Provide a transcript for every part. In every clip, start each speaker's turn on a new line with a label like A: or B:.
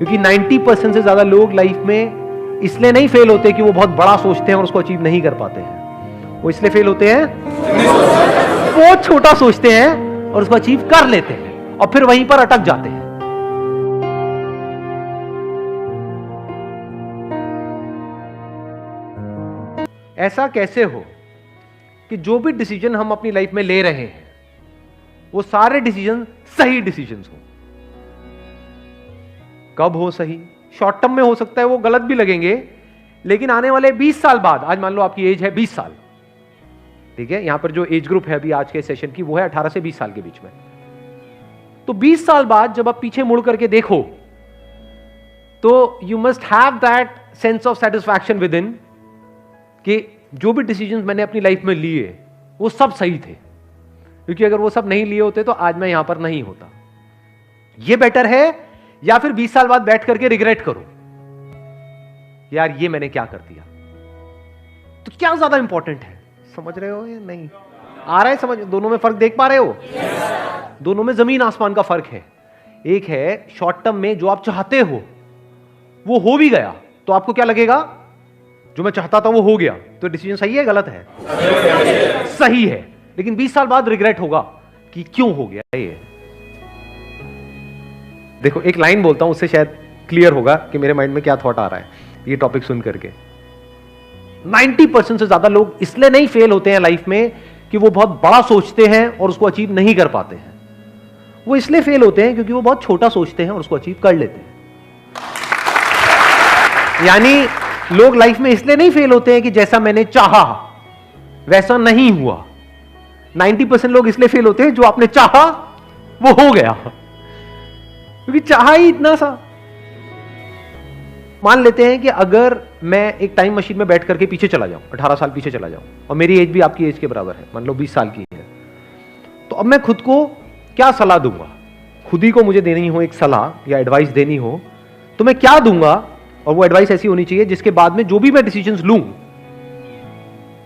A: क्योंकि 90% से ज्यादा लोग लाइफ में इसलिए नहीं फेल होते कि वो बहुत बड़ा सोचते हैं और उसको अचीव नहीं कर पाते हैं। वो इसलिए फेल होते हैं बहुत छोटा सोचते हैं और उसको अचीव कर लेते हैं और फिर वहीं पर अटक जाते हैं। ऐसा कैसे हो कि जो भी डिसीजन हम अपनी लाइफ में ले रहे हैं वो सारे डिसीजन सही डिसीजंस हो। कब हो सही? शॉर्ट टर्म में हो सकता है वो गलत भी लगेंगे, लेकिन आने वाले 20 साल बाद, आज मान लो आपकी एज है 20 साल, ठीक है, यहां पर जो एज ग्रुप है अभी आज के सेशन की वो है 18 से 20 साल के बीच में। तो 20 साल बाद जब आप पीछे मुड़ करके देखो तो you must have that sense of satisfaction with in कि जो भी डिसीजंस मैंने अपनी लाइफ में लिए वो सब सही थे, क्योंकि अगर वो सब नहीं लिए होते तो आज मैं यहां पर नहीं होता। ये बेटर है या फिर 20 साल बाद बैठ करके रिग्रेट करो यार ये मैंने क्या कर दिया। तो क्या ज्यादा इंपॉर्टेंट है? समझ रहे हो या नहीं? आ रहा है समझ? दोनों में फर्क देख पा रहे हो? दोनों में जमीन आसमान का फर्क है। एक है शॉर्ट टर्म में जो आप चाहते हो वो हो भी गया तो आपको क्या लगेगा? जो मैं चाहता था वो हो गया, तो डिसीजन सही है गलत है? सही है। लेकिन 20 साल बाद रिग्रेट होगा कि क्यों हो गया ये। देखो एक लाइन बोलता हूं, उससे शायद क्लियर होगा कि मेरे माइंड में क्या थॉट आ रहा है ये टॉपिक सुन करके। 90% से ज्यादा लोग इसलिए नहीं फेल होते हैं लाइफ में कि वो बहुत बड़ा सोचते हैं और उसको अचीव नहीं कर पाते हैं। वो इसलिए फेल होते हैं क्योंकि वो बहुत छोटा सोचते हैं और उसको अचीव कर लेते हैं। यानी लोग लाइफ में इसलिए नहीं फेल होते हैं कि जैसा मैंने चाहा वैसा नहीं हुआ। 90% लोग इसलिए फेल होते हैं जो आपने चाहा वो हो गया, क्योंकि चाहा ही इतना सा। मान लेते हैं कि अगर मैं एक टाइम मशीन में बैठ करके पीछे चला जाऊं, 18 साल पीछे चला जाऊं, और मेरी एज भी आपकी एज के बराबर है, मान लो 20 साल की है, तो अब मैं खुद को क्या सलाह दूंगा? खुद ही को मुझे देनी हो एक सलाह या एडवाइस देनी हो तो मैं क्या दूंगा? और वो एडवाइस ऐसी होनी चाहिए जिसके बाद में जो भी मैं डिसीजंस लूं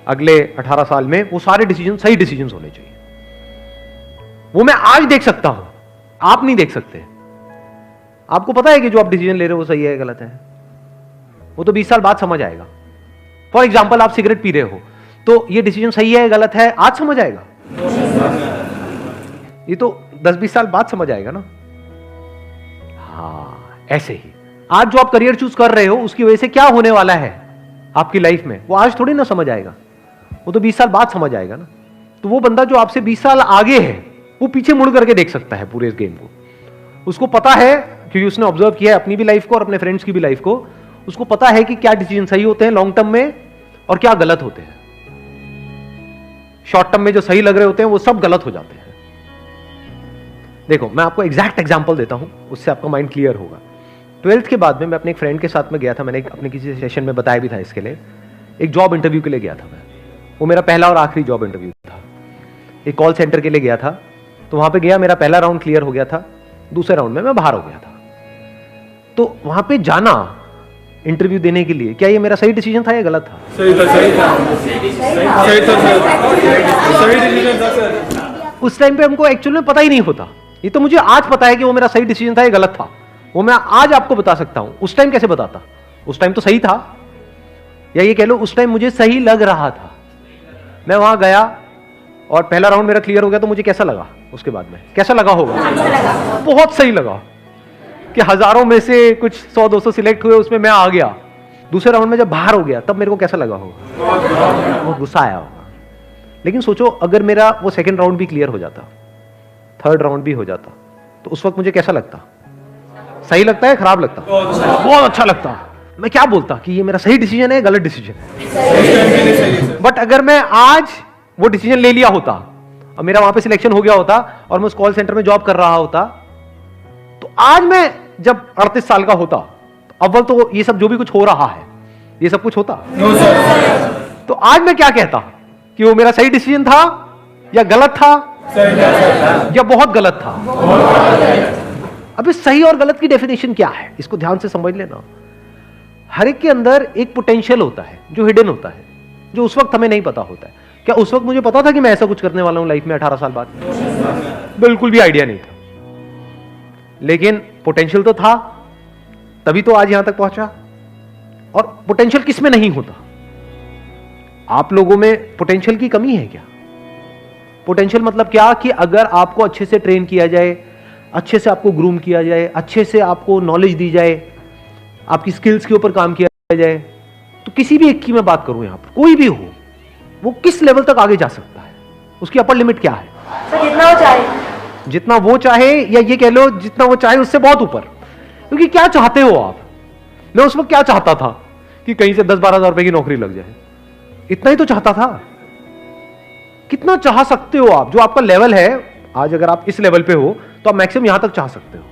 A: अगले 18 साल में वो सारे डिसीजन सही डिसीजंस होने चाहिए। वो मैं आज देख सकता हूं, आप नहीं देख सकते। आपको पता है कि जो आप डिसीजन ले रहे हो वो सही है गलत है, वो तो 20 साल बाद समझ आएगा। फॉर एग्जाम्पल आप सिगरेट पी रहे हो तो ये डिसीजन सही है गलत है आज समझ आएगा, ये तो 10-20 साल बाद समझ आएगा ना। हाँ ऐसे ही आज जो आप करियर चूज कर रहे हो उसकी वजह से क्या होने वाला है आपकी लाइफ में वो आज थोड़ी ना समझ आएगा, वो तो 20 साल बाद समझ आएगा ना। तो वो बंदा जो आपसे 20 साल आगे है वो पीछे मुड़ करके देख सकता है पूरे इस गेम को। उसको पता है क्योंकि उसने ऑब्जर्व किया है अपनी भी लाइफ को और अपने फ्रेंड्स की भी लाइफ को। उसको पता है कि क्या डिसीजन सही होते हैं लॉन्ग टर्म में और क्या गलत होते हैं। शॉर्ट टर्म में जो सही लग रहे होते हैं वो सब गलत हो जाते हैं। देखो मैं आपको एग्जैक्ट एग्जांपल देता हूं, उससे आपका माइंड क्लियर होगा। 12th के बाद में मैं अपने एक फ्रेंड के साथ में गया था, मैंने अपने किसी सेशन में बताया भी था इसके लिए। एक जॉब इंटरव्यू के लिए गया था मैं, वो मेरा पहला और आखिरी जॉब इंटरव्यू था। एक कॉल सेंटर के लिए गया था, तो वहां पे गया, मेरा पहला राउंड क्लियर हो गया था, दूसरे राउंड में मैं बाहर हो गया था। तो वहां पे जाना इंटरव्यू देने के लिए, क्या ये मेरा सही डिसीजन था या गलत था?
B: सही था, सही था, सही था सर, सही डिसीजन था सर।
A: उस टाइम पे हमको एक्चुअल में पता ही नहीं होता। ये तो मुझे आज पता है कि वो मेरा सही डिसीजन था या गलत था, वो मैं आज आपको बता सकता हूं। उस टाइम कैसे बताता? उस टाइम तो सही था, या ये कह लो उस टाइम मुझे सही लग रहा था। मैं वहां गया और पहला राउंड मेरा क्लियर हो गया, तो मुझे कैसा लगा? उसके बाद में कैसा लगा होगा? बहुत सही लगा कि हजारों में से कुछ 100-200 सिलेक्ट हुए, उसमें मैं आ गया। दूसरे राउंड में जब बाहर हो गया तब मेरे को कैसा लगा होगा? बहुत गुस्सा आया होगा। लेकिन सोचो अगर मेरा वो सेकंड राउंड भी क्लियर हो जाता, थर्ड राउंड भी हो जाता, तो उस वक्त मुझे कैसा लगता? सही लगता है खराब लगता? बहुत अच्छा लगता। मैं क्या बोलता कि ये मेरा सही डिसीजन है गलत डिसीजन है। बट अगर मैं आज वो डिसीजन ले लिया होता और मेरा वहां पे सिलेक्शन हो गया होता और मैं उस कॉल सेंटर में जॉब कर रहा होता, तो आज मैं जब 38 साल का होता, तो अव्वल तो ये सब जो भी कुछ हो रहा है ये सब कुछ होता। तो आज मैं क्या कहता कि वो मेरा सही डिसीजन था या गलत था या बहुत गलत था। अब इस सही और गलत की डेफिनेशन क्या है इसको ध्यान से समझ लेना। हर एक के अंदर एक पोटेंशियल होता है जो हिडन होता है, जो उस वक्त हमें नहीं पता होता है। क्या उस वक्त मुझे पता था कि मैं ऐसा कुछ करने वाला हूं लाइफ में 18 साल बाद? बिल्कुल भी आइडिया नहीं था, लेकिन पोटेंशियल तो था। तभी तो आज यहां तक पहुंचा। और पोटेंशियल किसमें नहीं होता? आप लोगों में पोटेंशियल की कमी है क्या? पोटेंशियल मतलब क्या कि अगर आपको अच्छे से ट्रेन किया जाए, अच्छे से आपको ग्रूम किया जाए, अच्छे से आपको नॉलेज दी जाए, आपकी स्किल्स के ऊपर काम किया जाए, तो किसी भी एक की मैं बात करूं, यहां पर कोई भी हो, वो किस लेवल तक आगे जा सकता है? उसकी अपर लिमिट क्या है?
C: सर जितना वो चाहे।
A: जितना वो चाहे, या ये कह लो जितना वो चाहे उससे बहुत ऊपर। क्योंकि क्या चाहते हो आप? मैं उस वक्त क्या चाहता था कि कहीं से 10-12 हजार रुपए की नौकरी लग जाए, इतना ही तो चाहता था। कितना चाह सकते हो आप? जो आपका लेवल है आज, अगर आप इस लेवल पे हो तो आप मैक्सिमम यहां तक चाह सकते हो,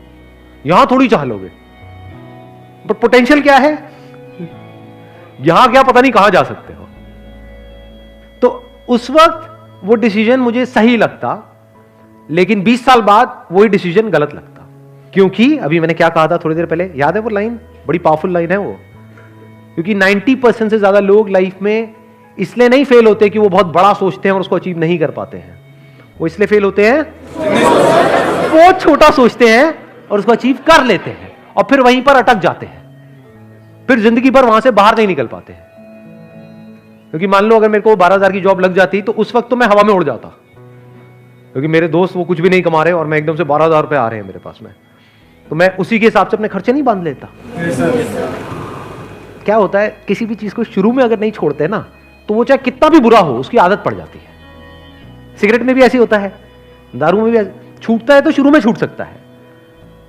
A: यहां थोड़ी चाह लोगे। बट पोटेंशियल क्या है? यहां क्या पता नहीं कहां जा सकते हो। तो उस वक्त वो डिसीजन मुझे सही लगता, लेकिन 20 साल बाद वही डिसीजन गलत लगता। क्योंकि अभी मैंने क्या कहा था थोड़ी देर पहले, याद है वो लाइन? बड़ी पावरफुल लाइन है वो। क्योंकि 90% से ज्यादा लोग लाइफ में इसलिए नहीं फेल होते कि वो बहुत बड़ा सोचते हैं और उसको अचीव नहीं कर पाते हैं। वो इसलिए फेल होते हैं बहुत छोटा सोचते हैं और उसको अचीव कर लेते हैं, और फिर वहीं पर अटक जाते हैं, फिर जिंदगी भर वहां से बाहर नहीं निकल पाते हैं। क्योंकि मान लो अगर मेरे को 12,000 की जॉब लग जाती तो उस वक्त तो मैं हवा में उड़ जाता, क्योंकि मेरे दोस्त वो कुछ भी नहीं कमा रहे और मैं एकदम से 12,000 रुपए आ रहे हैं मेरे पास में, तो मैं उसी के हिसाब से अपने खर्चे नहीं बांध लेता। क्या होता है, किसी भी चीज को शुरू में अगर नहीं छोड़ते ना, तो वो चाहे कितना भी बुरा हो उसकी आदत पड़ जाती है। सिगरेट में भी ऐसे होता है, दारू में भी छूटता है तो शुरू में छूट सकता है।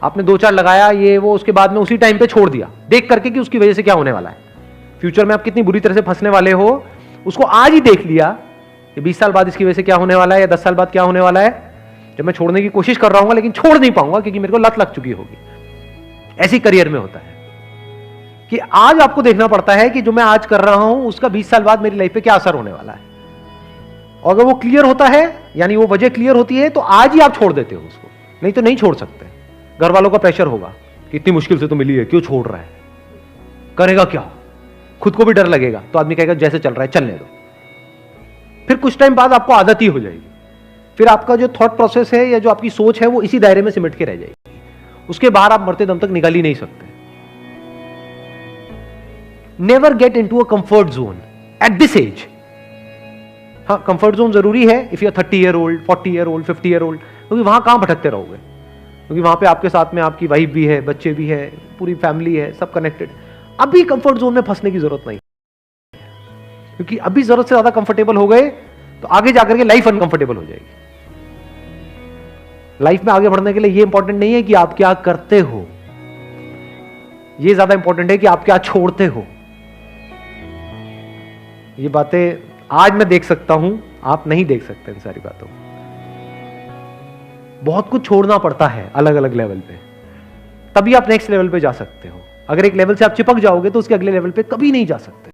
A: आपने 2-4 लगाया ये वो, उसके बाद में उसी टाइम पे छोड़ दिया, देख करके कि उसकी वजह से क्या होने वाला है, फ्यूचर में आप कितनी बुरी तरह से फंसने वाले हो, उसको आज ही देख लिया कि 20 साल बाद इसकी वजह से क्या होने वाला है, या 10 साल बाद क्या होने वाला है, जब मैं छोड़ने की कोशिश कर रहा हूं लेकिन छोड़ नहीं पाऊंगा क्योंकि मेरे को लत लग चुकी होगी। ऐसी करियर में होता है कि आज आपको देखना पड़ता है कि जो मैं आज कर रहा हूं उसका 20 साल बाद मेरी लाइफ पे क्या असर होने वाला है। और अगर वो क्लियर होता है, यानी वो वजह क्लियर होती है, तो आज ही आप छोड़ देते हो उसको, नहीं तो नहीं छोड़ सकते। घर वालों का प्रेशर होगा कि इतनी मुश्किल से तो मिली है, क्यों छोड़ रहा है, करेगा क्या, खुद को भी डर लगेगा, तो आदमी कहेगा जैसे चल रहा है चलने दो। फिर कुछ टाइम बाद आपको आदत ही हो जाएगी, फिर आपका जो थॉट प्रोसेस है या जो आपकी सोच है वो इसी दायरे में सिमट के रह जाएगी, उसके बाहर आप मरते दम तक निकाल ही नहीं सकते। Never get into a comfort zone at this age. हाँ, कंफर्ट जोन जरूरी है if you are 30 year old, 40 year old, 50 year old, क्योंकि वहां कहां भटकते रहोगे, क्योंकि वहां पे आपके साथ में आपकी वाइफ भी है, बच्चे भी है, पूरी फैमिली है, सब कनेक्टेड। अभी कंफर्ट जोन में फंसने की जरूरत नहीं, क्योंकि अभी जरूरत से ज्यादा कंफर्टेबल हो गए तो आगे जाकर के लाइफ अनकंफर्टेबल हो जाएगी। लाइफ में आगे बढ़ने के लिए ये इंपॉर्टेंट नहीं है कि आप क्या करते हो, ये ज्यादा इंपॉर्टेंट है कि आप क्या छोड़ते हो। ये बातें आज मैं देख सकता हूं, आप नहीं देख सकते इन सारी बातों को। बहुत कुछ छोड़ना पड़ता है अलग अलग लेवल पे, तभी आप नेक्स्ट लेवल पे जा सकते हो। अगर एक लेवल से आप चिपक जाओगे तो उसके अगले लेवल पे कभी नहीं जा सकते।